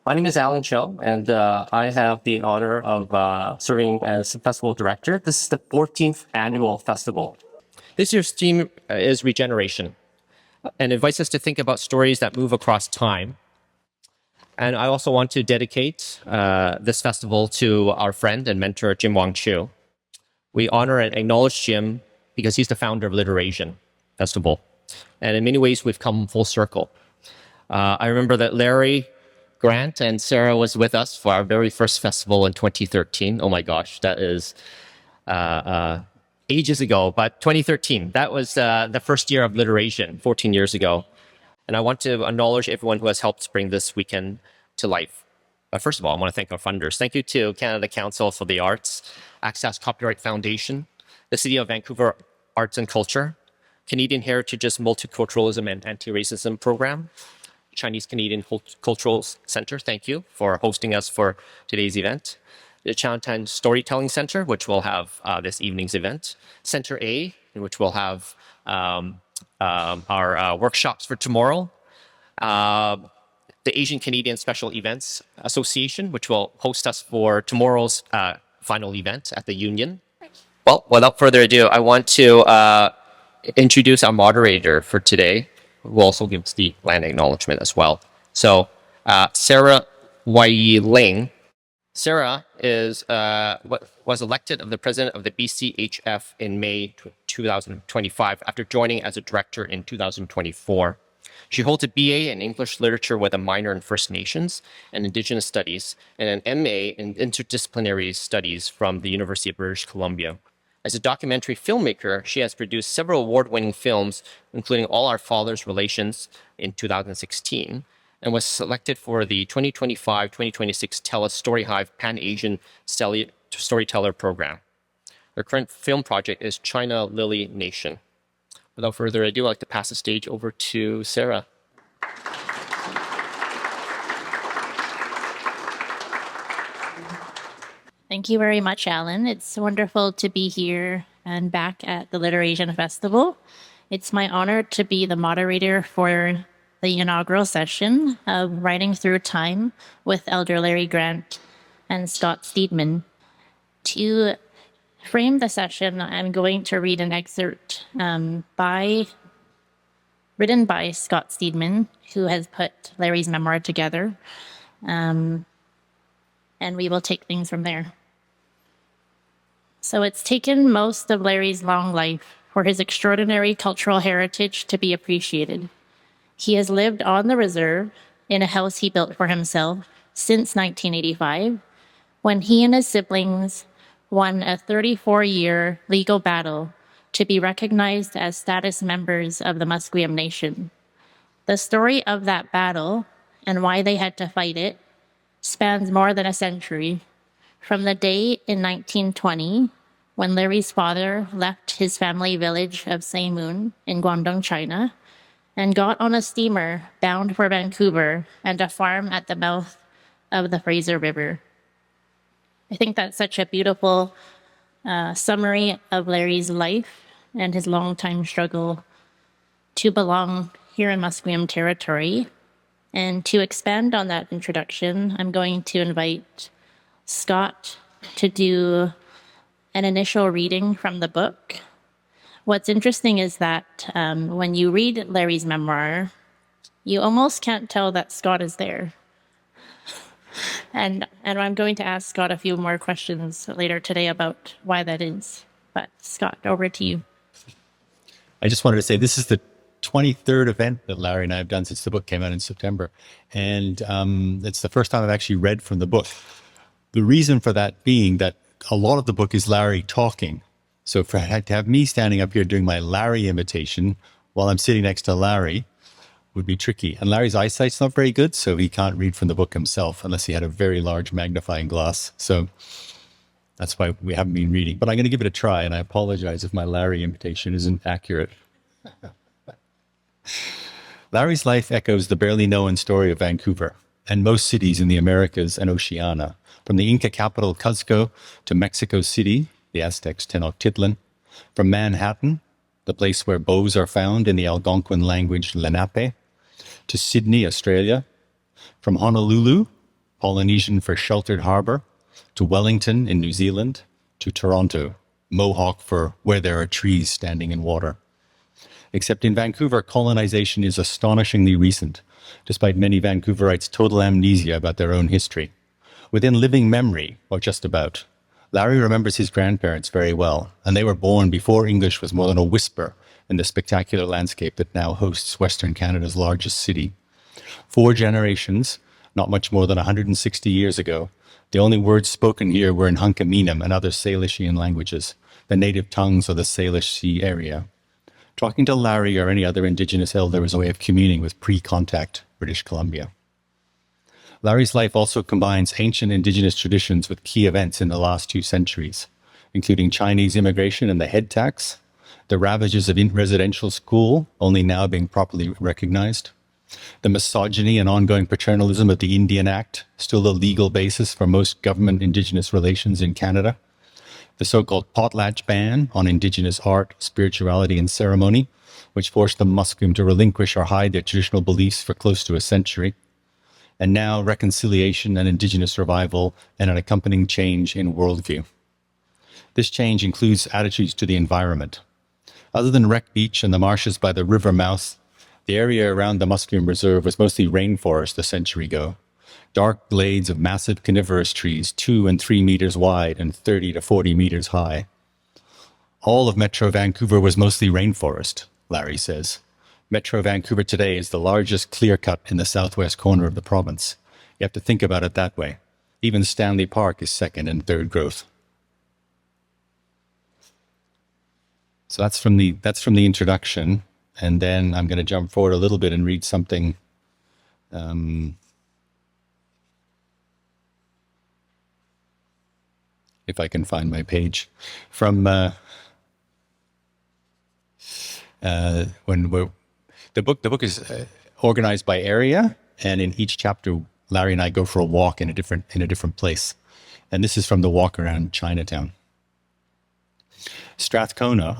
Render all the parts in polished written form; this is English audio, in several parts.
My name is Alan Cho, and I have the honor of serving as festival director. This is the 14th annual festival. This year's theme is regeneration and invites us to think about stories that move across time. And I also want to dedicate this festival to our friend and mentor, Jim Wang Chiu. We honor and acknowledge Jim because he's the founder of Literasian Festival. And in many ways, we've come full circle. I remember that Larry Grant and Sarah was with us for our very first festival in 2013. Oh my gosh, that is ages ago, but 2013, that was the first year of Literation, 14 years ago. And I want to acknowledge everyone who has helped bring this weekend to life. But first of all, I want to thank our funders. Thank you to Canada Council for the Arts, Access Copyright Foundation, the City of Vancouver Arts and Culture, Canadian Heritage's Multiculturalism and Anti-Racism Program, Chinese Canadian Cultural Center, thank you for hosting us for today's event. The Chinatown Storytelling Center, which will have this evening's event. Center A, in which we'll have our workshops for tomorrow. The Asian Canadian Special Events Association, which will host us for tomorrow's final event at the Union. Well, without further ado, I want to introduce our moderator for today, who will also give us the land acknowledgement as well. So, Sarah Ling. Sarah was elected of the president of the BCHF in May 2025 after joining as a director in 2024. She holds a BA in English Literature with a minor in First Nations and Indigenous Studies and an MA in Interdisciplinary Studies from the University of British Columbia. As a documentary filmmaker, she has produced several award-winning films, including All Our Fathers' Relations in 2016, and was selected for the 2025-2026 TELUS Story Hive Pan-Asian Storyteller Program. Her current film project is China Lily Nation. Without further ado, I'd like to pass the stage over to Sarah. Thank you very much, Alan. It's wonderful to be here and back at the Literasian Festival. It's my honor to be the moderator for the inaugural session of Writing Through Time with Elder Larry Grant and Scott Steedman. To frame the session, I'm going to read an excerpt written by Scott Steedman, who has put Larry's memoir together. And we will take things from there. So it's taken most of Larry's long life for his extraordinary cultural heritage to be appreciated. He has lived on the reserve in a house he built for himself since 1985, when he and his siblings won a 34-year legal battle to be recognized as status members of the Musqueam Nation. The story of that battle and why they had to fight it spans more than a century, from the day in 1920 when Larry's father left his family village of Seimun in Guangdong, China, and got on a steamer bound for Vancouver and a farm at the mouth of the Fraser River. I think that's such a beautiful summary of Larry's life and his long-time struggle to belong here in Musqueam territory. And to expand on that introduction, I'm going to invite Scott to do an initial reading from the book. What's interesting is that when you read Larry's memoir, you almost can't tell that Scott is there. And I'm going to ask Scott a few more questions later today about why that is. But Scott, over to you. I just wanted to say this is the 23rd event that Larry and I have done since the book came out in September. And it's the first time I've actually read from the book. The reason for that being that a lot of the book is Larry talking. So to have me standing up here doing my Larry imitation while I'm sitting next to Larry would be tricky. And Larry's eyesight's not very good, so he can't read from the book himself unless he had a very large magnifying glass. So that's why we haven't been reading. But I'm going to give it a try, and I apologize if my Larry imitation isn't accurate. Larry's life echoes the barely known story of Vancouver and most cities in the Americas and Oceania, from the Inca capital Cuzco to Mexico City, the Aztecs Tenochtitlan, from Manhattan, the place where bows are found in the Algonquin language Lenape, to Sydney, Australia, from Honolulu Polynesian for sheltered harbor, to Wellington in New Zealand, to Toronto, Mohawk for where there are trees standing in water. Except in Vancouver, colonization is astonishingly recent, despite many Vancouverites' total amnesia about their own history. Within living memory, or just about, Larry remembers his grandparents very well, and they were born before English was more than a whisper in the spectacular landscape that now hosts Western Canada's largest city. 4 generations, not much more than 160 years ago, the only words spoken here were in Hunkaminam and other Salishian languages, the native tongues of the Salish Sea area. Talking to Larry or any other Indigenous elder was a way of communing with pre-contact British Columbia. Larry's life also combines ancient Indigenous traditions with key events in the last 2 centuries, including Chinese immigration and the head tax, the ravages of residential school, only now being properly recognized, the misogyny and ongoing paternalism of the Indian Act, still the legal basis for most government Indigenous relations in Canada, the so-called potlatch ban on Indigenous art, spirituality, and ceremony, which forced the Musqueam to relinquish or hide their traditional beliefs for close to a century, and now reconciliation and Indigenous revival and an accompanying change in worldview. This change includes attitudes to the environment. Other than Wreck Beach and the marshes by the river mouth, the area around the Musqueam Reserve was mostly rainforest a century ago. Dark glades of massive coniferous trees, 2 and 3 meters wide and 30 to 40 meters high. All of Metro Vancouver was mostly rainforest, Larry says. Metro Vancouver today is the largest clear-cut in the southwest corner of the province. You have to think about it that way. Even Stanley Park is second and third growth. So that's from the introduction, and then I'm going to jump forward a little bit and read something. If I can find my page, from the book is organized by area, and in each chapter, Larry and I go for a walk in a different place, and this is from the walk around Chinatown. Strathcona,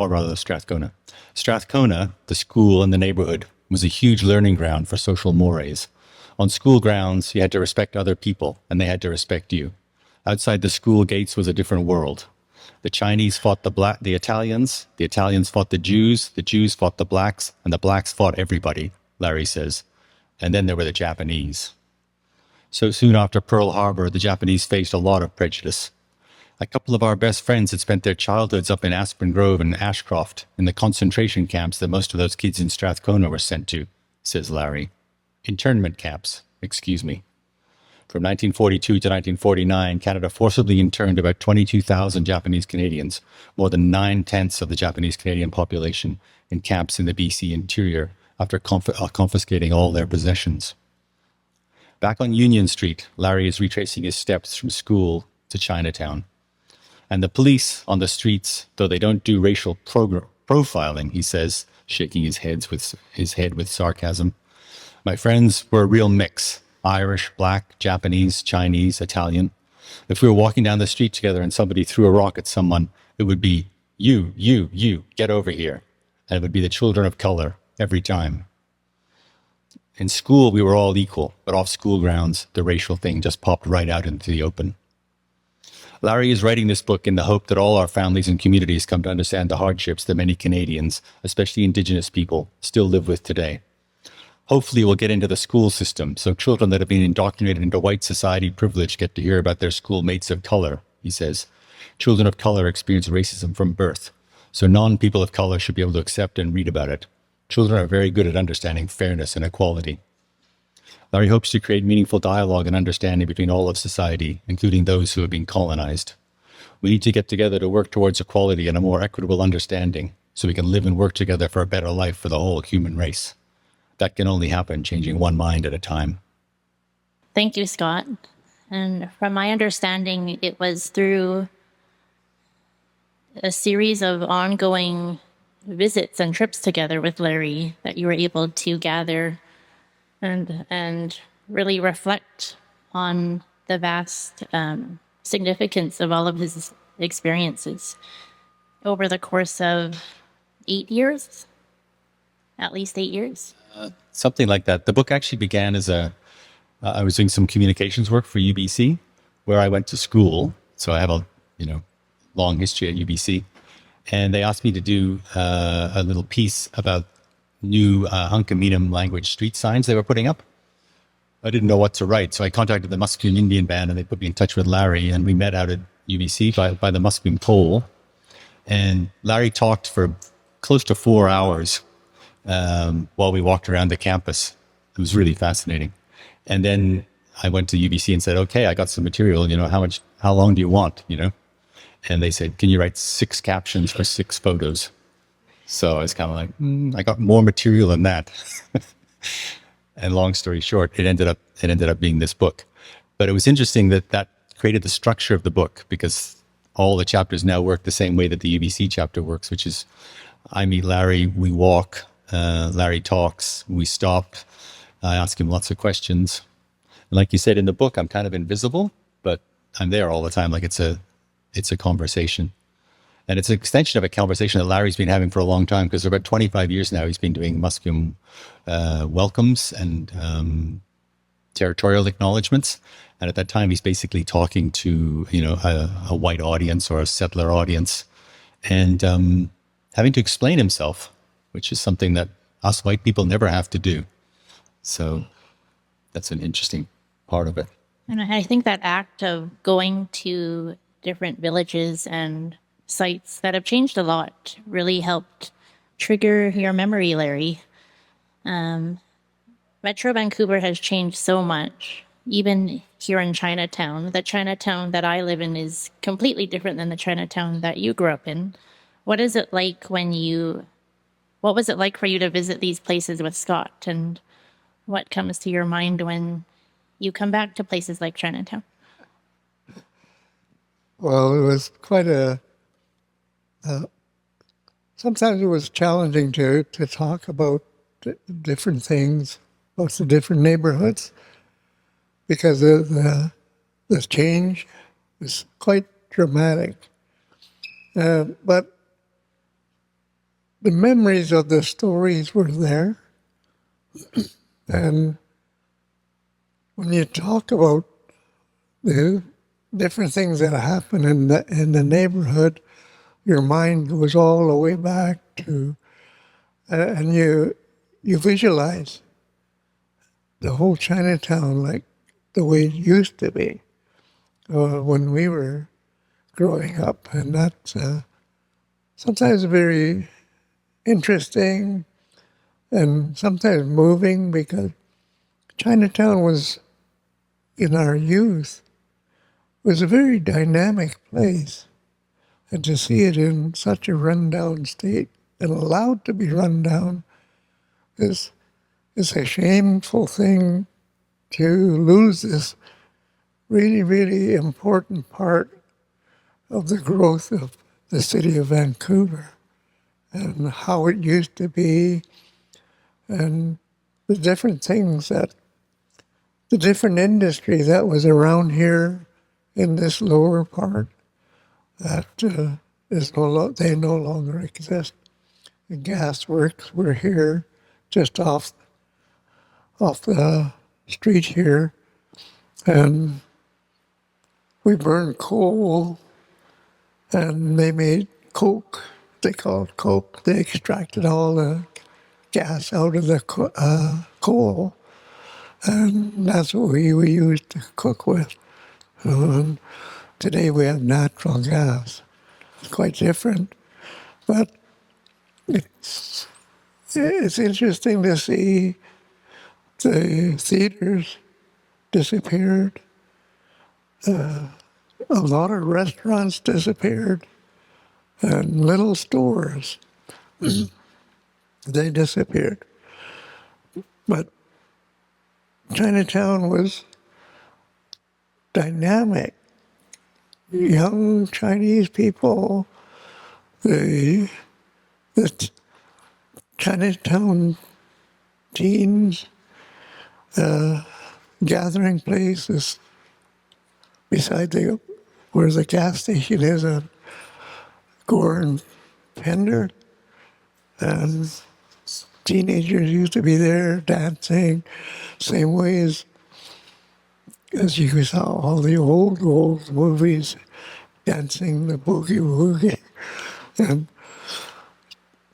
the school in the neighborhood, was a huge learning ground for social mores. On school grounds, you had to respect other people, and they had to respect you. Outside the school gates was a different world. The Chinese fought the Italians fought the Jews fought the blacks, and the blacks fought everybody, Larry says. And then there were the Japanese. So soon after Pearl Harbor, the Japanese faced a lot of prejudice. A couple of our best friends had spent their childhoods up in Aspen Grove and Ashcroft, in the concentration camps that most of those kids in Strathcona were sent to, says Larry. Internment camps, excuse me. From 1942 to 1949, Canada forcibly interned about 22,000 Japanese Canadians, more than 9/10 of the Japanese Canadian population, in camps in the BC interior, after confiscating all their possessions. Back on Union Street, Larry is retracing his steps from school to Chinatown. And the police on the streets, though they don't do racial profiling, he says, shaking his head with sarcasm. My friends were a real mix. Irish, black, Japanese, Chinese, Italian. If we were walking down the street together and somebody threw a rock at someone, it would be, you, get over here. And it would be the children of color every time. In school, we were all equal, but off school grounds, the racial thing just popped right out into the open. Larry is writing this book in the hope that all our families and communities come to understand the hardships that many Canadians, especially Indigenous people, still live with today. Hopefully we'll get into the school system, so children that have been indoctrinated into white society privilege get to hear about their schoolmates of color, he says. Children of color experience racism from birth, so non-people of color should be able to accept and read about it. Children are very good at understanding fairness and equality. Larry hopes to create meaningful dialogue and understanding between all of society, including those who have been colonized. We need to get together to work towards equality and a more equitable understanding, so we can live and work together for a better life for the whole human race. That can only happen changing one mind at a time. Thank you, Scott. And from my understanding, it was through a series of ongoing visits and trips together with Larry that you were able to gather and really reflect on the vast significance of all of his experiences over the course of 8 years, at least 8 years. Something like that. The book actually began as a I was doing some communications work for UBC, where I went to school. So I have a long history at UBC, and they asked me to do a little piece about new Hunkaminam language street signs they were putting up. I didn't know what to write, so I contacted the Musqueam Indian Band, and they put me in touch with Larry, and we met out at UBC by the Musqueam Pole. And Larry talked for close to 4 hours while we walked around the campus. It was really fascinating. And then I went to UBC and said, okay, I got some material, how long do you want, And they said, can you write 6 captions for 6 photos? So I was kind of like, I got more material than that. And long story short, it ended up being this book. But it was interesting that created the structure of the book, because all the chapters now work the same way that the UBC chapter works, which is I meet Larry, we walk, Larry talks, we stop, I ask him lots of questions. And like you said in the book, I'm kind of invisible, but I'm there all the time. Like it's a conversation. And it's an extension of a conversation that Larry's been having for a long time, because for about 25 years now, he's been doing Musqueam welcomes and territorial acknowledgements. And at that time, he's basically talking to, a white audience or a settler audience, and having to explain himself, which is something that us white people never have to do. So that's an interesting part of it. And I think that act of going to different villages and sites that have changed a lot really helped trigger your memory, Larry. Metro Vancouver has changed so much. Even here in Chinatown, the Chinatown that I live in is completely different than the Chinatown that you grew up in. What is it like what was it like for you to visit these places with Scott? And what comes to your mind when you come back to places like Chinatown? Well, it was quite sometimes it was challenging to talk about different things, about the different neighborhoods, because the change was quite dramatic. But the memories of the stories were there. And when you talk about the different things that happen in the neighborhood, your mind goes all the way back to, and you visualize the whole Chinatown like the way it used to be when we were growing up. And that's sometimes very interesting and sometimes moving, because Chinatown was, in our youth, was a very dynamic place. And to see it in such a rundown state and allowed to be run down is a shameful thing, to lose this really, really important part of the growth of the city of Vancouver and how it used to be, and the different things the different industry that was around here in this lower part that they no longer exist. The gas works were here, just off the street here, and we burned coal, and they made coke. They called it coke. They extracted all the gas out of the coal, and that's what we used to cook with. And today we have natural gas. It's quite different, but it's interesting to see the theaters disappeared. A lot of restaurants disappeared, and little stores, they disappeared. But Chinatown was dynamic. Young Chinese people, the Chinatown teens, gathering places beside where the gas station is on Gore and Pender, and teenagers used to be there dancing, same way as as you saw all the old movies, dancing the boogie woogie, and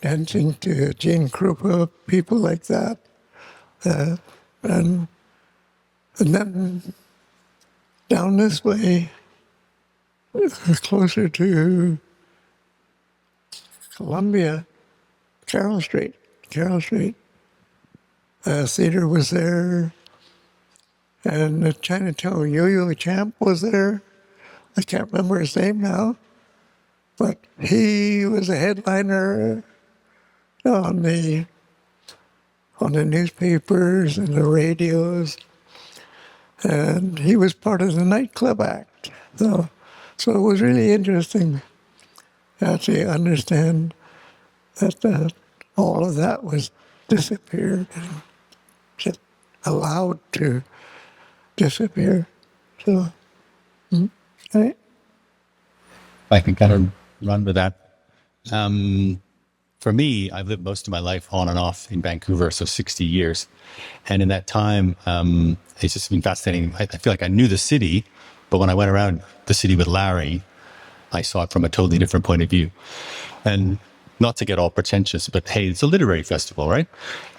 dancing to Gene Krupa, people like that. And then down this way, closer to Columbia, Carroll Street. Theater was there, and the Chinatown Yo-Yo Champ was there. I can't remember his name now, but he was a headliner on the newspapers and the radios, and he was part of the nightclub act. So it was really interesting to actually understand that all of that was disappeared and just allowed to disappear. So, okay. I can kind of run with that. For me, I've lived most of my life on and off in Vancouver, so 60 years. And in that time, it's just been fascinating. I feel like I knew the city, but when I went around the city with Larry, I saw it from a totally different point of view. And not to get all pretentious, but hey, it's a literary festival, right?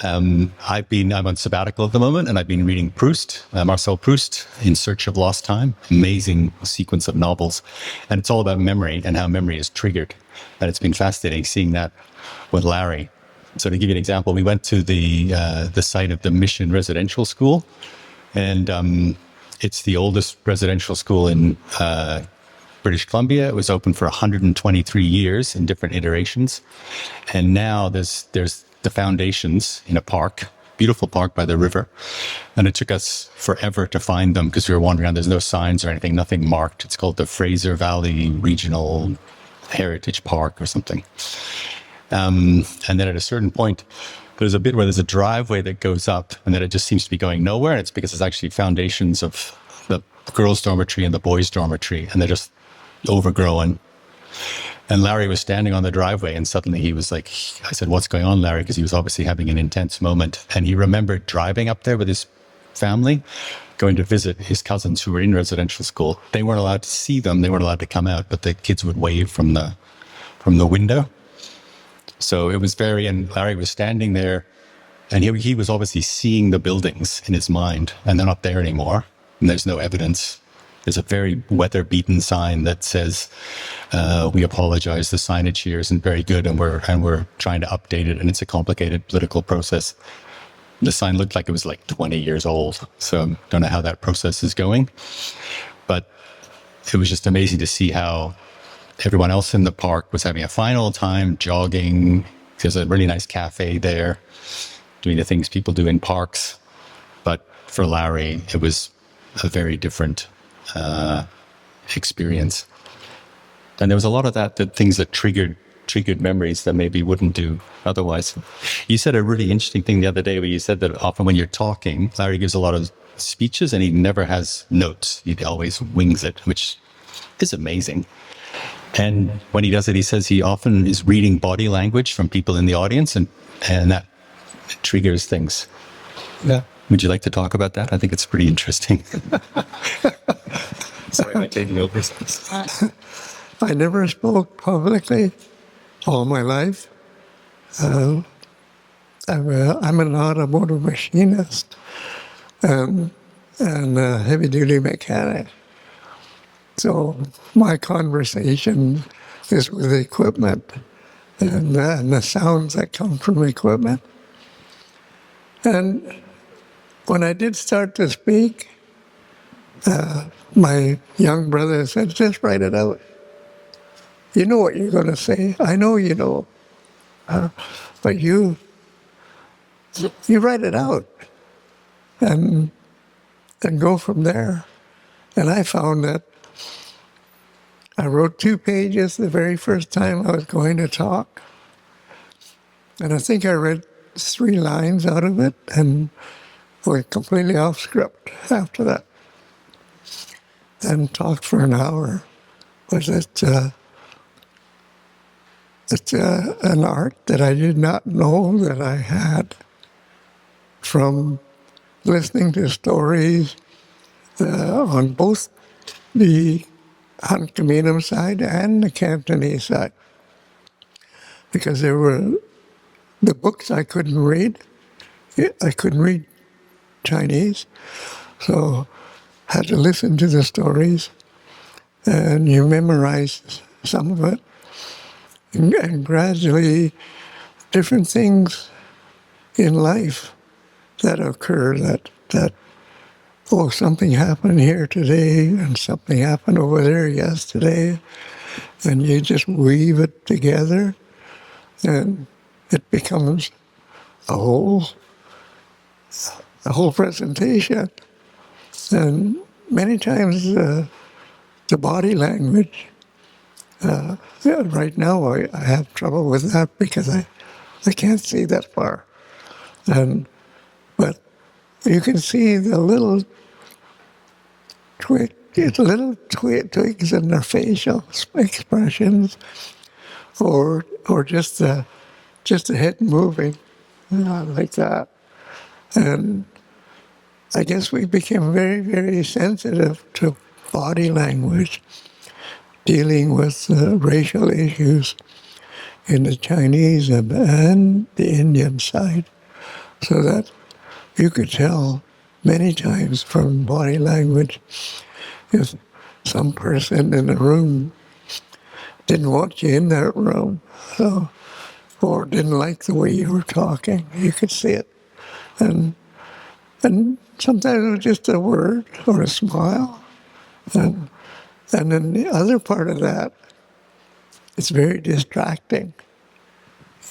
I'm on sabbatical at the moment, and I've been reading Proust, Marcel Proust, In Search of Lost Time, amazing sequence of novels. And it's all about memory and how memory is triggered. And it's been fascinating seeing that with Larry. So to give you an example, we went to the site of the Mission Residential School, and it's the oldest residential school in British Columbia. It was open for 123 years in different iterations. And now there's the foundations in a park, beautiful park by the river. And it took us forever to find them because we were wandering around. There's no signs or anything, nothing marked. It's called the Fraser Valley Regional Heritage Park or something. And then at a certain point, there's a bit where there's a driveway that goes up, and then it just seems to be going nowhere. And it's because it's actually foundations of the girls' dormitory and the boys' dormitory, and they're just overgrown. And Larry was standing on the driveway, and suddenly he was like, I said, "What's going on, Larry?" Because he was obviously having an intense moment. And he remembered driving up there with his family, going to visit his cousins who were in residential school. They weren't allowed to see them. They weren't allowed to come out, but the kids would wave from the window. So it was and Larry was standing there, and he was obviously seeing the buildings in his mind, and they're not there anymore. And there's no evidence. There's a very weather-beaten sign that says, "We apologize. The signage here isn't very good, and we're trying to update it, and it's a complicated political process." The sign looked like it was like 20 years old, so I don't know how that process is going. But it was just amazing to see how everyone else in the park was having a fine old time jogging. There's a really nice cafe there, doing the things people do in parks. But for Larry, it was a very different experience. And there was a lot of that things that triggered memories that maybe wouldn't do otherwise. You said a really interesting thing the other day where you said that often when you're talking, Larry gives a lot of speeches and he never has notes. He always wings it, which is amazing. And when he does it, he says he often is reading body language from people in the audience, and that triggers things. Yeah. Would you like to talk about that? I think it's pretty interesting. Sorry, I'm taking over. I never spoke publicly all my life. I'm an automotive machinist and a heavy-duty mechanic. So my conversation is with equipment and the sounds that come from equipment. And when I did start to speak, my young brother said, "Just write it out. You know what you're going to say. I know you know. But you write it out and go from there." And I found that I wrote 2 pages the very first time I was going to talk. And I think I read 3 lines out of it and went completely off script after that. And talked for an hour. It's an art that I did not know that I had from listening to stories on both the Hunkaminam side and the Cantonese side, because there were the books I couldn't read. I couldn't read Chinese, so had to listen to the stories, and you memorize some of it, and gradually different things in life that occur that oh, something happened here today and something happened over there yesterday, and you just weave it together and it becomes a whole presentation. And many times the body language, right now I have trouble with that because I can't see that far. But you can see the little twigs in their facial expressions, or just the head moving, like that. And I guess we became very, very sensitive to body language, dealing with racial issues in the Chinese and the Indian side, so that you could tell many times from body language if some person in the room didn't want you in that room, or didn't like the way you were talking. You could see it. And sometimes it was just a word or a smile. And then the other part of that, it's very distracting.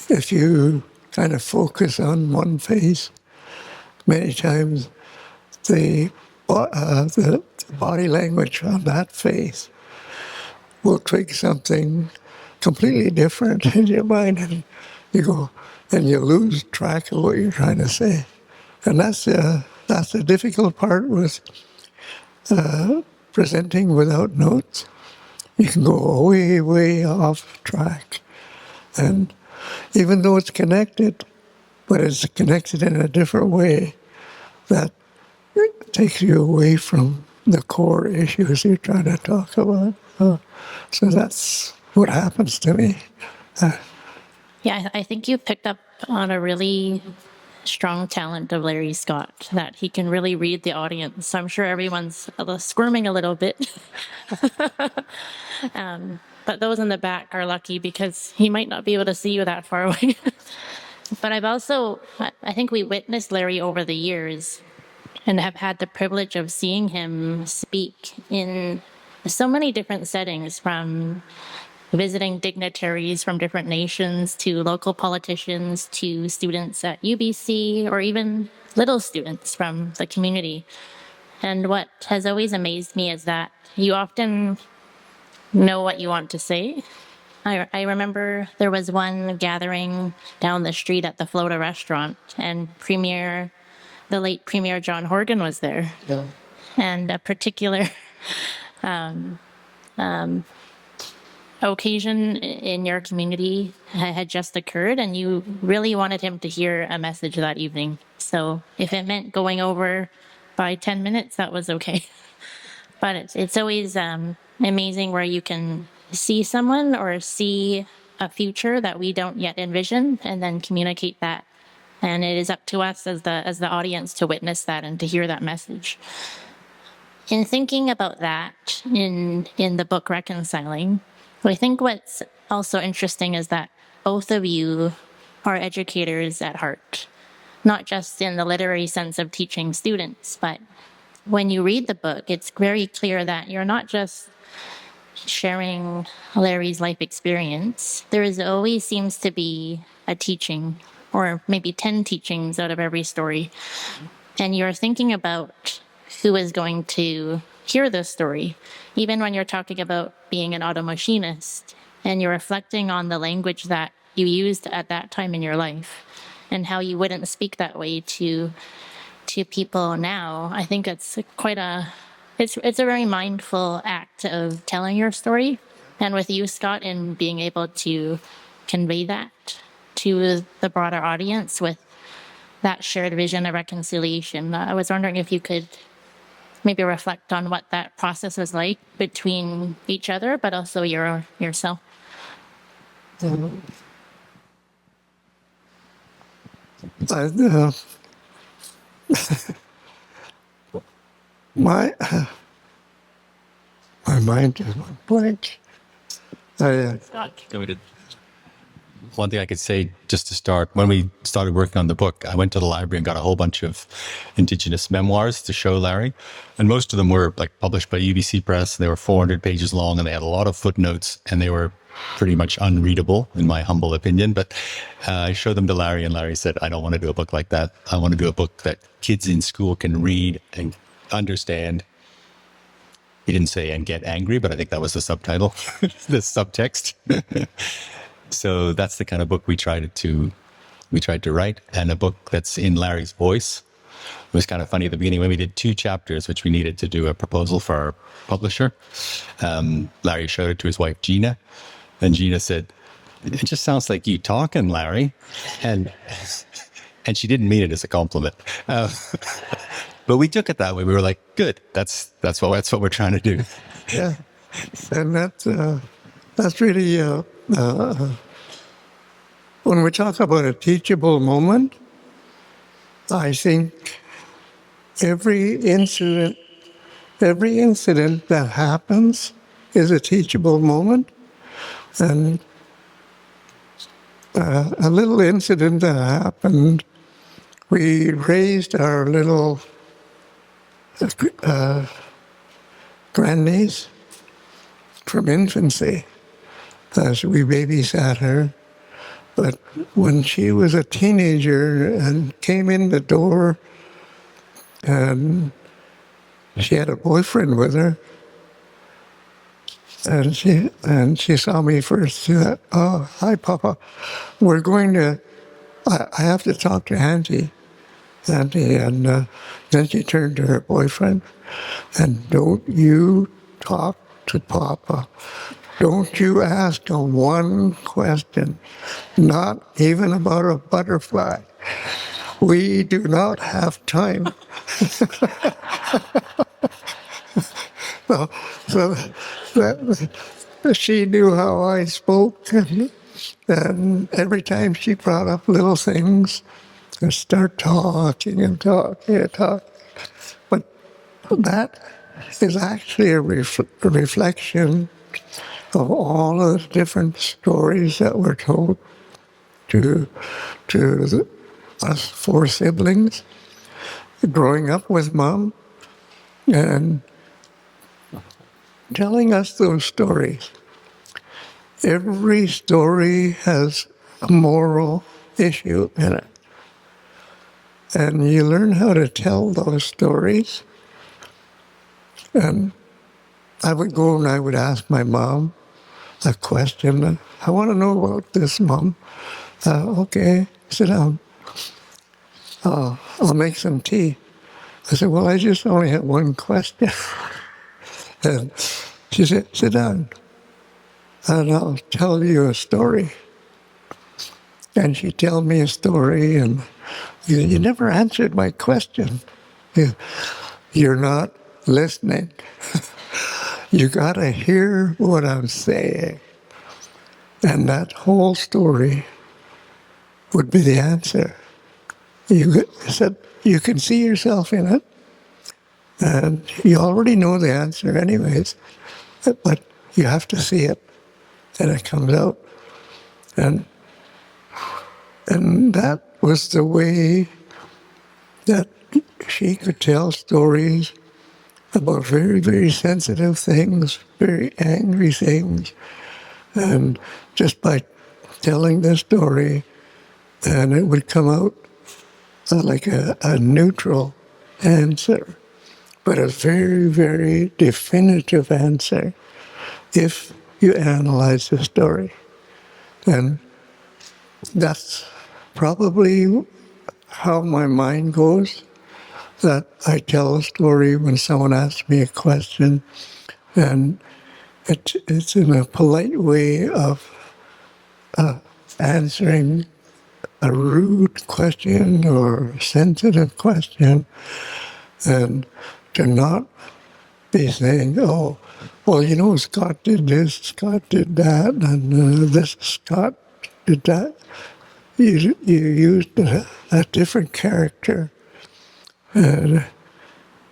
If you kind of focus on one face, many times the body language on that face will twig something completely different in your mind, and you go and you lose track of what you're trying to say. And that's the difficult part with presenting without notes. You can go way, way off track. And even though it's connected, but it's connected in a different way, that takes you away from the core issues you're trying to talk about. So that's what happens to me. Yeah, I think you picked up on a really strong talent of Larry Scott, that he can really read the audience. So I'm sure everyone's squirming a little bit. But those in the back are lucky because he might not be able to see you that far away. But I think we witnessed Larry over the years and have had the privilege of seeing him speak in so many different settings, from visiting dignitaries from different nations to local politicians to students at UBC, or even little students from the community. And what has always amazed me is that you often know what you want to say. I remember there was one gathering down the street at the Floda restaurant, and the late Premier John Horgan was there. Yeah. And a particular occasion in your community had just occurred, and you really wanted him to hear a message that evening. So if it meant going over by 10 minutes, that was okay. But it's always amazing where you can see someone or see a future that we don't yet envision, and then communicate that. And it is up to us as the audience to witness that and to hear that message. In thinking about that in the book Reconciling, I think what's also interesting is that both of you are educators at heart, not just in the literary sense of teaching students, but when you read the book, it's very clear that you're not just sharing Larry's life experience. There always seems to be a teaching, or maybe 10 teachings out of every story. And you're thinking about who is going to hear this story, even when you're talking about being an auto machinist, and you're reflecting on the language that you used at that time in your life and how you wouldn't speak that way to people now. I think it's it's a very mindful act of telling your story, and with you, Scott, in being able to convey that to the broader audience with that shared vision of reconciliation. I was wondering if you could maybe reflect on what that process was like between each other, but also yourself. I, my my mind just went blank. One thing I could say just to start, when we started working on the book, I went to the library and got a whole bunch of Indigenous memoirs to show Larry. And most of them were like published by UBC Press. They were 400 pages long and they had a lot of footnotes and they were pretty much unreadable in my humble opinion. But I showed them to Larry and Larry said, I don't want to do a book like that. I want to do a book that kids in school can read and understand. He didn't say and get angry, but I think that was the subtitle, the subtext. So that's the kind of book we tried to write, and a book that's in Larry's voice. It was kind of funny at the beginning when we did 2 chapters, which we needed to do a proposal for our publisher. Larry showed it to his wife, Gina, and Gina said, "It just sounds like you talking, Larry," and she didn't mean it as a compliment. But we took it that way. We were like, "Good, that's what we're trying to do." Yeah, and that's really when we talk about a teachable moment. I think every incident that happens is a teachable moment, and a little incident that happened. We raised our little grandniece from infancy as we babysat her. But when she was a teenager and came in the door and she had a boyfriend with her, and she saw me first, she said, "Oh, hi, Papa. I have to talk to Auntie." And then she turned to her boyfriend, and "Don't you talk to Papa. Don't you ask him one question, not even about a butterfly. We do not have time." so she knew how I spoke, and every time she brought up little things, I start talking and talking and talking. But that is actually a reflection of all the different stories that were told to us 4 siblings, growing up with Mom, and telling us those stories. Every story has a moral issue in it. And you learn how to tell those stories. And I would go and I would ask my mom a question. "I want to know about this, Mom." "Okay, sit down. I'll make some tea." I said, "Well, I just only have one question." And she said, "Sit down, and I'll tell you a story." And she'd tell me a story, and you never answered my question. You're not listening. You got to hear what I'm saying. And that whole story would be the answer. You said you can see yourself in it, and you already know the answer anyways, but you have to see it, and it comes out. And that was the way that she could tell stories about very, very sensitive things, very angry things. And just by telling the story, and it would come out like a neutral answer, but a very, very definitive answer if you analyze the story. And that's probably how my mind goes, that I tell a story when someone asks me a question, and it's in a polite way of answering a rude question or a sensitive question, and to not be saying, oh, well, you know, Scott did this, Scott did that, and this Scott did that. You used a different character. And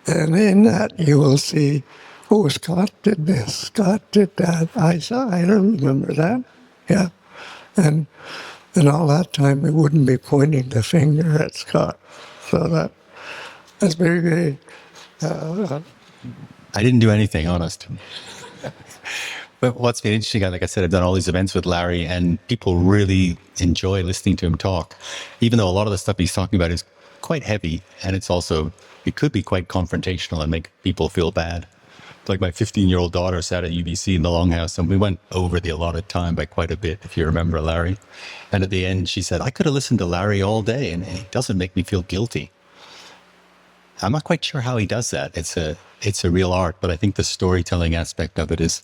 in that you will see, oh, Scott did this, Scott did that. I don't remember that. Yeah. And all that time we wouldn't be pointing the finger at Scott. So that's very, very I didn't do anything, honest. But what's been interesting, like I said, I've done all these events with Larry, and people really enjoy listening to him talk, even though a lot of the stuff he's talking about is quite heavy, and it could be quite confrontational and make people feel bad. Like my 15-year-old daughter sat at UBC in the Longhouse, and we went over the allotted time by quite a bit, if you remember, Larry. And at the end, she said, I could have listened to Larry all day, and he doesn't make me feel guilty. I'm not quite sure how he does that. It's a real art, but I think the storytelling aspect of it is,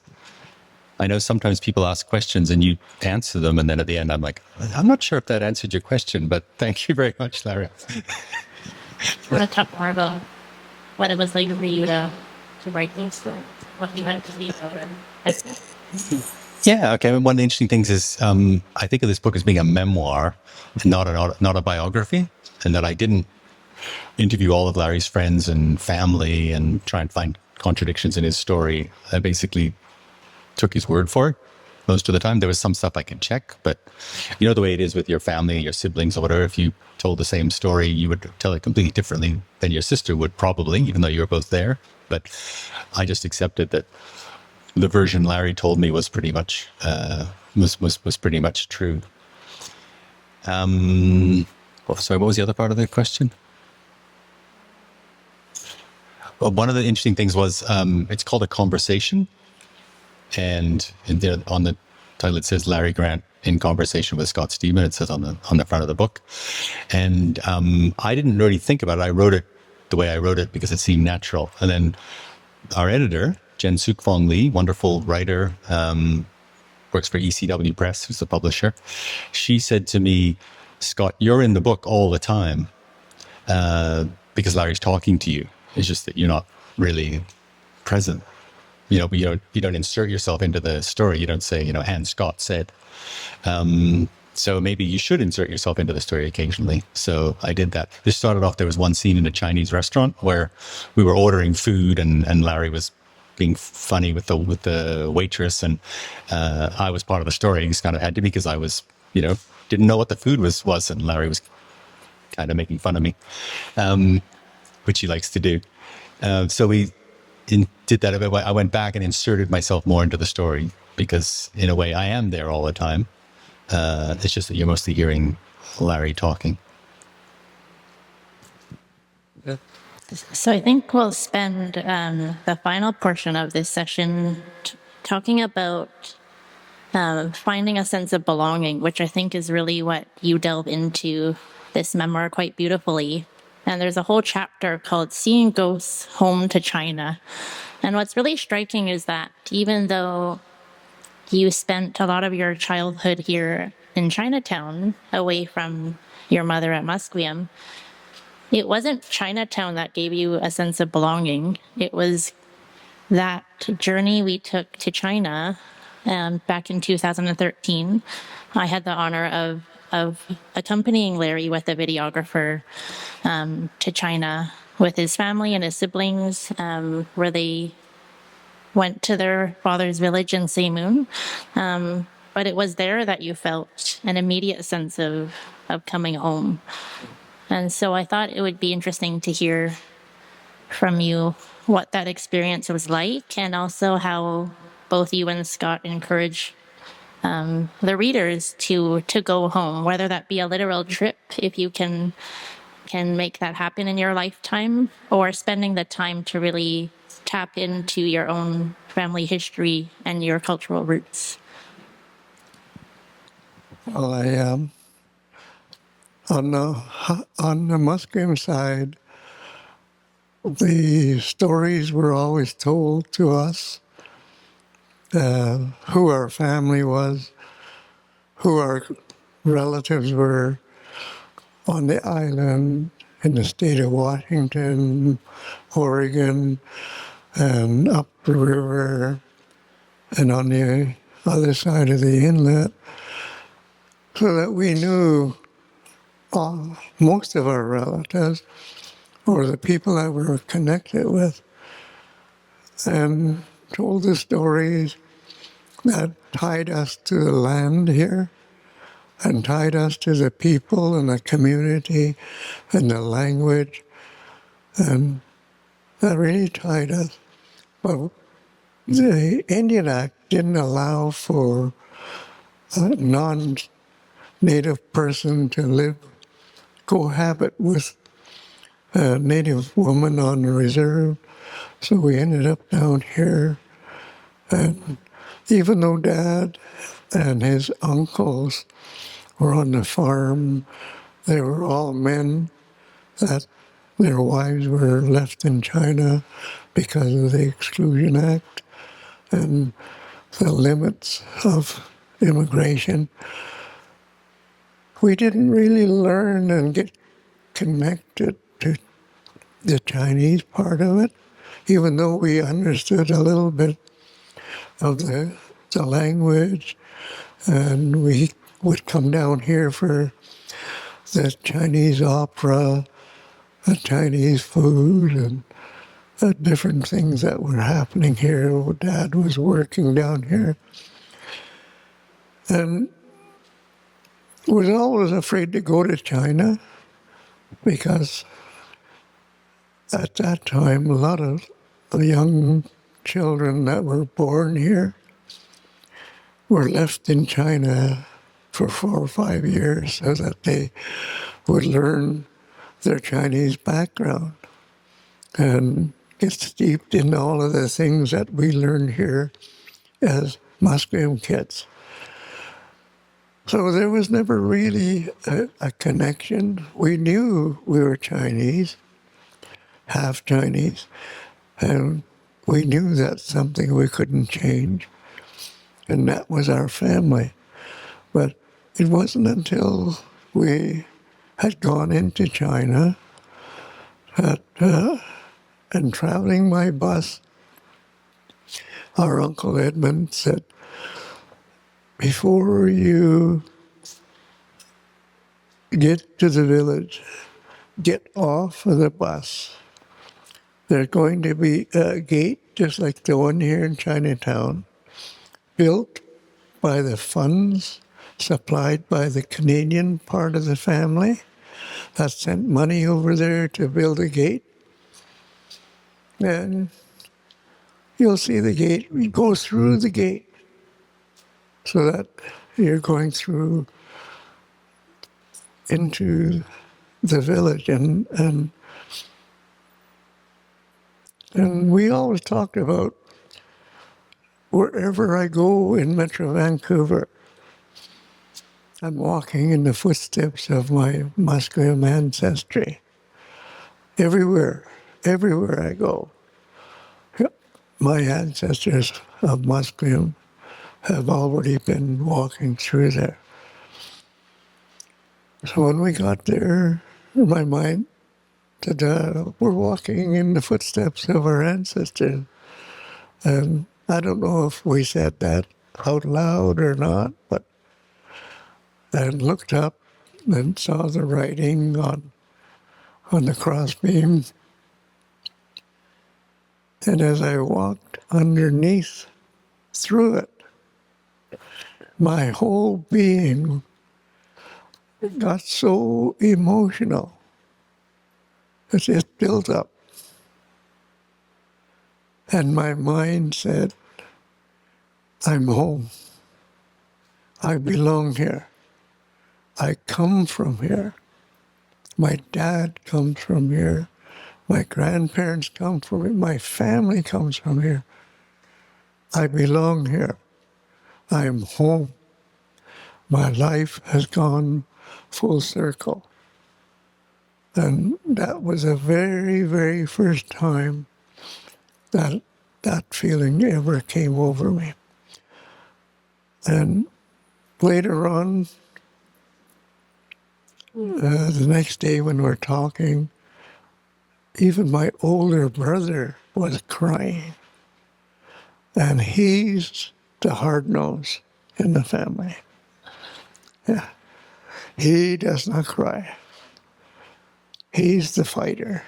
I know sometimes people ask questions and you answer them, and then at the end I'm like, I'm not sure if that answered your question, but thank you very much, Larry. I want to talk more about what it was like for you to write these stories, what you had to leave out. Yeah, okay. One of the interesting things is I think of this book as being a memoir and not a biography, and that I didn't interview all of Larry's friends and family and try and find contradictions in his story. I basically took his word for it most of the time. There was some stuff I can check, but you know the way it is with your family, your siblings or whatever. If you told the same story, you would tell it completely differently than your sister would probably, even though you were both there. But I just accepted that the version Larry told me was pretty much was pretty much true. Sorry, what was the other part of the question? Well, one of the interesting things was it's called A Conversation. And there on the title, it says Larry Grant in conversation with Scott Steedman. It says on the front of the book. And I didn't really think about it. I wrote it the way I wrote it because it seemed natural. And then our editor, Jen Suk-Fong Lee, wonderful writer, works for ECW Press, who's the publisher. She said to me, Scott, you're in the book all the time because Larry's talking to you. It's just that you're not really present. You know, but you don't insert yourself into the story. You don't say, you know, and Scott said. So maybe you should insert yourself into the story occasionally. So I did that. This started off, there was one scene in a Chinese restaurant where we were ordering food and Larry was being funny with the waitress, and I was part of the story. He just kind of had to be because I was, you know, didn't know what the food was, and Larry was kind of making fun of me, which he likes to do. So we did that a bit. I went back and inserted myself more into the story because, in a way, I am there all the time. It's just that you're mostly hearing Larry talking. yeah. So I think we'll spend the final portion of this session talking about finding a sense of belonging, which I think is really what you delve into this memoir quite beautifully. And there's a whole chapter called Seeing Ghosts Home to China. And what's really striking is that even though you spent a lot of your childhood here in Chinatown, away from your mother at Musqueam, it wasn't Chinatown that gave you a sense of belonging. It was that journey we took to China back in 2013. I had the honor of accompanying Larry with a videographer to China with his family and his siblings, where they went to their father's village in Seimun. But it was there that you felt an immediate sense of coming home. And so I thought it would be interesting to hear from you what that experience was like, and also how both you and Scott encourage the readers to go home, whether that be a literal trip, if you can make that happen in your lifetime, or spending the time to really tap into your own family history and your cultural roots. Well, I on the Musqueam side, the stories were always told to us, who our family was, who our relatives were on the island, in the state of Washington, Oregon and up the river and on the other side of the inlet, so that we knew most of our relatives or the people that we were connected with, and told the stories that tied us to the land here and tied us to the people and the community and the language, and that really tied us. But the Indian Act didn't allow for a non-native person to cohabit with a native woman on the reserve. So we ended up down here. And even though Dad and his uncles were on the farm, they were all men that their wives were left in China because of the Exclusion Act and the limits of immigration. We didn't really learn and get connected to the Chinese part of it, even though we understood a little bit of the language, and we would come down here for the Chinese opera, the Chinese food, and the different things that were happening here. Dad was working down here, and was always afraid to go to China because at that time, a lot of the young children that were born here were left in China for 4 or 5 years so that they would learn their Chinese background and get steeped in all of the things that we learned here as Musqueam kids. So there was never really a connection. We knew we were Chinese, half Chinese, and we knew that's something we couldn't change, and that was our family. But it wasn't until we had gone into China that, and traveling by bus, our Uncle Edmund said, before you get to the village, get off of the bus. There's going to be a gate, just like the one here in Chinatown, built by the funds supplied by the Canadian part of the family that sent money over there to build a gate. And you'll see the gate. We go through the gate so that you're going through into the village. And we always talked about wherever I go in Metro Vancouver, I'm walking in the footsteps of my Musqueam ancestry. Everywhere I go, my ancestors of Musqueam have already been walking through there. So when we got there, my mind said, we're walking in the footsteps of our ancestors. And I don't know if we said that out loud or not, but I looked up and saw the writing on the crossbeam. And as I walked underneath, through it, my whole being got so emotional that it built up. And my mind said, I'm home. I belong here. I come from here. My dad comes from here. My grandparents come from here. My family comes from here. I belong here. I am home. My life has gone full circle. And that was the very, very first time that feeling ever came over me. And later on, the next day when we're talking, even my older brother was crying. And he's the hard nose in the family. Yeah. He does not cry. He's the fighter,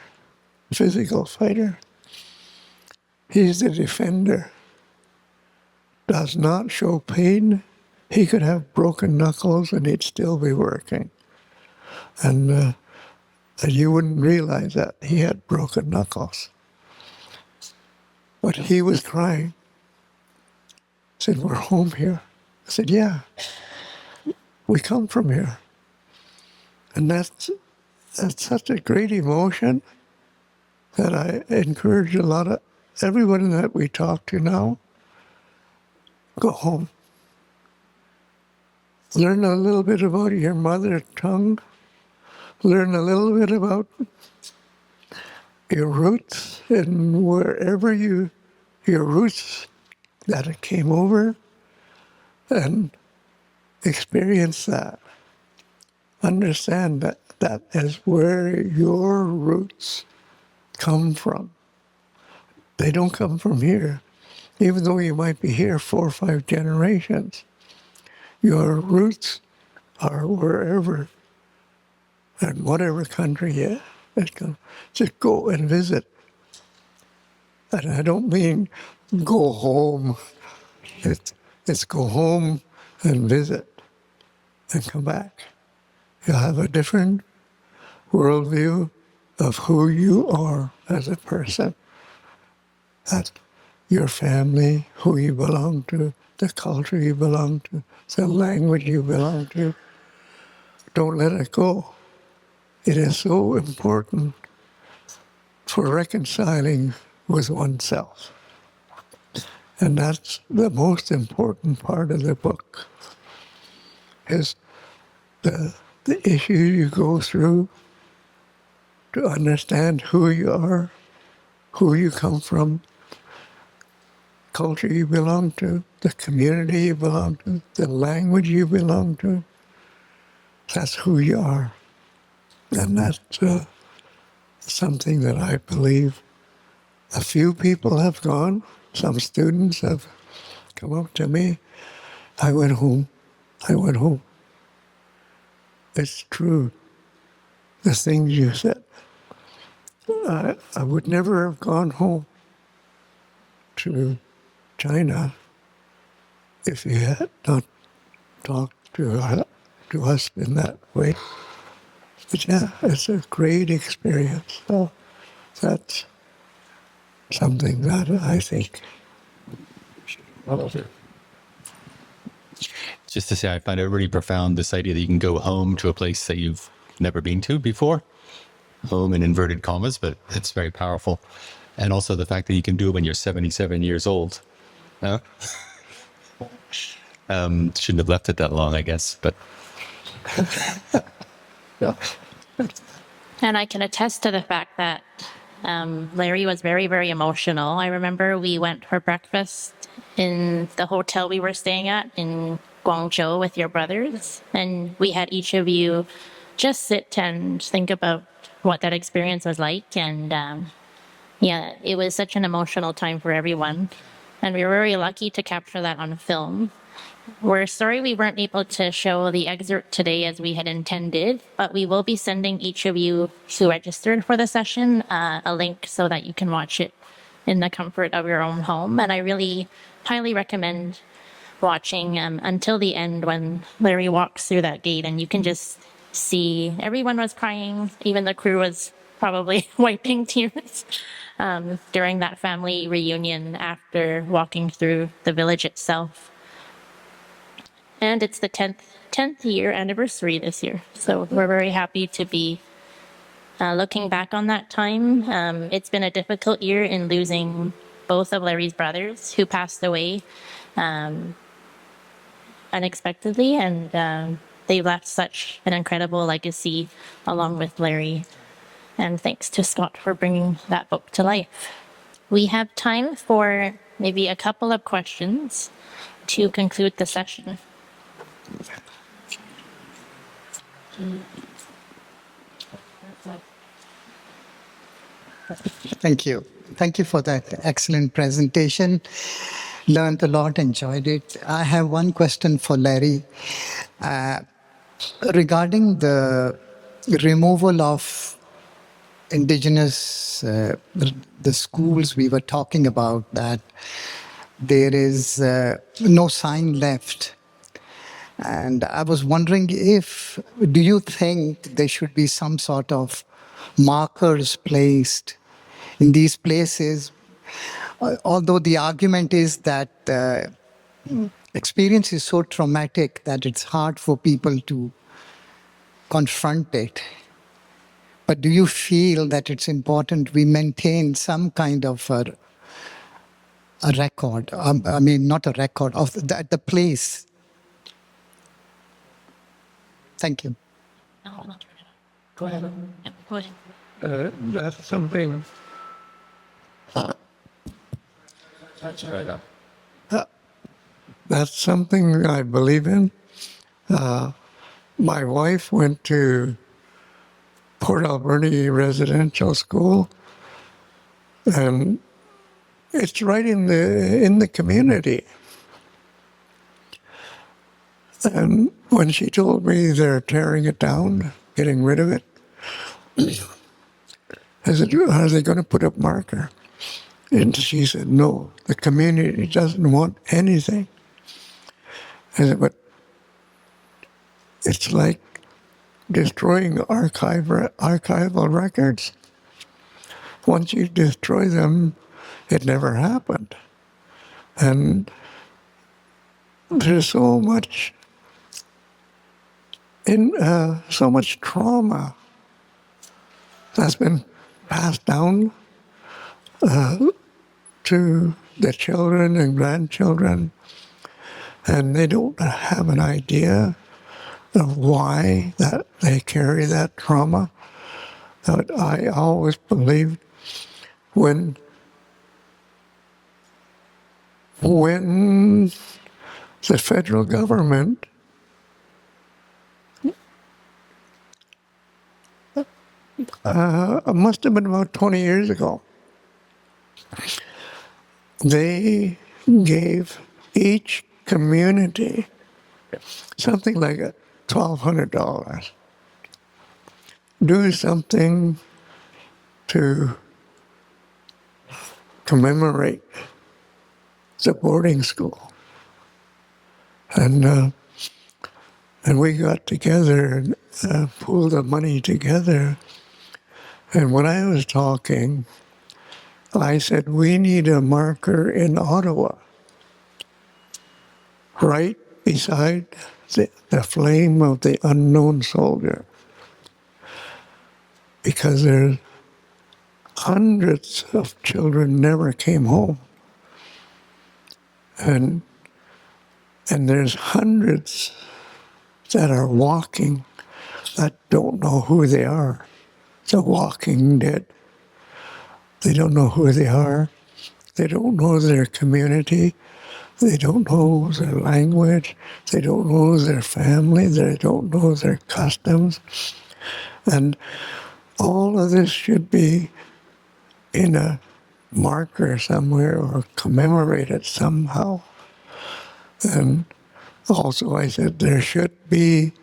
physical fighter. He's the defender. Does not show pain. He could have broken knuckles and he'd still be working. And you wouldn't realize that he had broken knuckles. But he was crying. He said, "We're home here." I said, "Yeah, we come from here." And that's such a great emotion that I encourage everyone that we talk to now, go home. Learn a little bit about your mother tongue. Learn a little bit about your roots and wherever your roots that it came over, and experience that. Understand that is where your roots come from. They don't come from here. Even though you might be here 4 or 5 generations, your roots are wherever and whatever country it can. Just go and visit. And I don't mean go home. It's go home and visit and come back. You'll have a different worldview of who you are as a person. That's your family, who you belong to, the culture you belong to, the language you belong to. Don't let it go. It is so important for reconciling with oneself. And that's the most important part of the book, is the issue you go through to understand who you are, who you come from, culture you belong to, the community you belong to, the language you belong to. That's who you are. And that's something that I believe a few people have gone. Some students have come up to me. I went home. I went home. It's true. The things you said. I would never have gone home to China if you had not talked to us in that way. But yeah, it's a great experience. So that's something that I think. Just to say, I find it really profound, this idea that you can go home to a place that you've never been to before. Home in inverted commas, but it's very powerful. And also the fact that you can do it when you're 77 years old. No? Shouldn't have left it that long, I guess, but... Yeah. And I can attest to the fact that Larry was very, very emotional. I remember we went for breakfast in the hotel we were staying at in Guangzhou with your brothers, and we had each of you just sit and think about what that experience was like. And yeah, it was such an emotional time for everyone. And we were very lucky to capture that on film. We're sorry we weren't able to show the excerpt today as we had intended, but we will be sending each of you who registered for the session a link so that you can watch it in the comfort of your own home. And I really highly recommend watching until the end when Larry walks through that gate and you can just see everyone was crying. Even the crew was probably wiping tears during that family reunion after walking through the village itself. And it's the 10th year anniversary this year. So we're very happy to be looking back on that time. It's been a difficult year in losing both of Larry's brothers who passed away unexpectedly. And they left such an incredible legacy along with Larry. And thanks to Scott for bringing that book to life. We have time for maybe a couple of questions to conclude the session. Thank you. Thank you for that excellent presentation. Learned a lot, enjoyed it. I have one question for Larry. Regarding the removal of Indigenous, the schools we were talking about, that there is no sign left. And I was wondering do you think there should be some sort of markers placed in these places? Although the argument is that experience is so traumatic that it's hard for people to confront it. But do you feel that it's important we maintain some kind of a record? I mean, not a record of the place. Thank you. Go ahead. Yeah, go ahead. That's something. That's something I believe in. My wife went to Port Alberni Residential School, and it's right in the community. And when she told me they're tearing it down, getting rid of it, I said, "Are they going to put up marker?" And she said, "No, the community doesn't want anything." I said, "But it's like destroying archival records. Once you destroy them, it never happened." And there's so much so much trauma that's been passed down to the children and grandchildren, and they don't have an idea of why that they carry that trauma. But I always believed when the federal government must have been about 20 years ago, they gave each community something like $1,200. Do something to commemorate the boarding school. And we got together and pooled the money together. And when I was talking, I said, we need a marker in Ottawa, right beside the flame of the unknown soldier. Because there's hundreds of children never came home. And there's hundreds that are walking that don't know who they are. The walking dead. They don't know who they are. They don't know their community. They don't know their language. They don't know their family. They don't know their customs. And all of this should be in a marker somewhere or commemorated somehow. And also I said there should be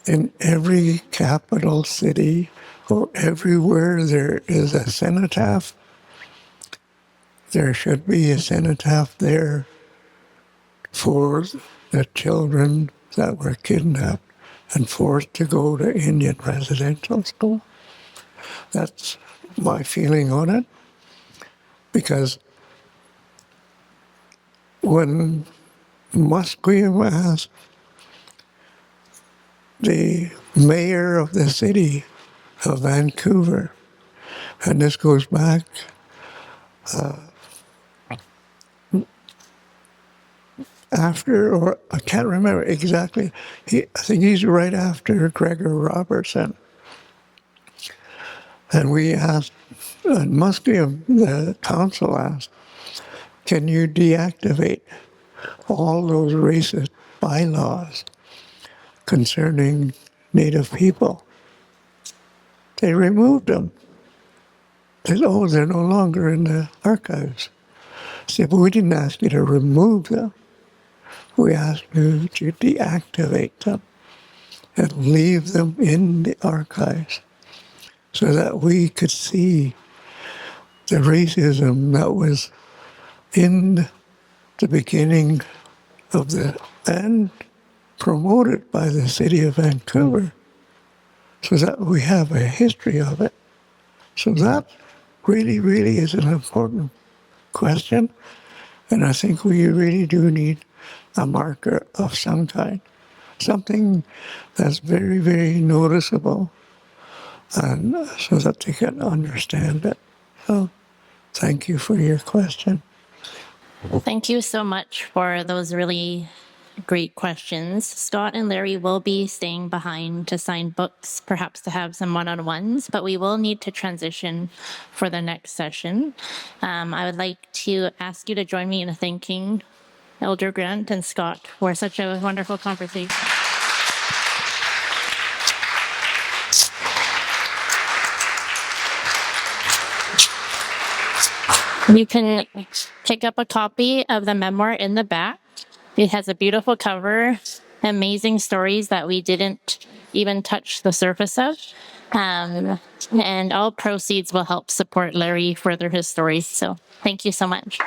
in every capital city or everywhere there is a cenotaph, there should be a cenotaph there for the children that were kidnapped and forced to go to Indian residential school. That's my feeling on it. Because when Musqueam asked the mayor of the city of Vancouver, and this goes back after, or I can't remember exactly, I think he's right after Gregor Robertson. And we asked, Musqueam, the council asked, can you deactivate all those racist bylaws concerning Native people? They removed them. said, oh, they're no longer in the archives. I said, but we didn't ask you to remove them. We asked you to deactivate them and leave them in the archives so that we could see the racism that was in the beginning of the and promoted by the city of Vancouver, so that we have a history of it. So that really, really is an important question, and I think we really do need a marker of some kind, something that's very, very noticeable, and so that they can understand it. So thank you for your question. Thank you so much for those really great questions. Scott and Larry will be staying behind to sign books, perhaps to have some one-on-ones, but we will need to transition for the next session. I would like to ask you to join me in thanking Elder Grant and Scott for such a wonderful conversation. You can pick up a copy of the memoir in the back. It has a beautiful cover, amazing stories that we didn't even touch the surface of. And all proceeds will help support Larry further his stories. So thank you so much.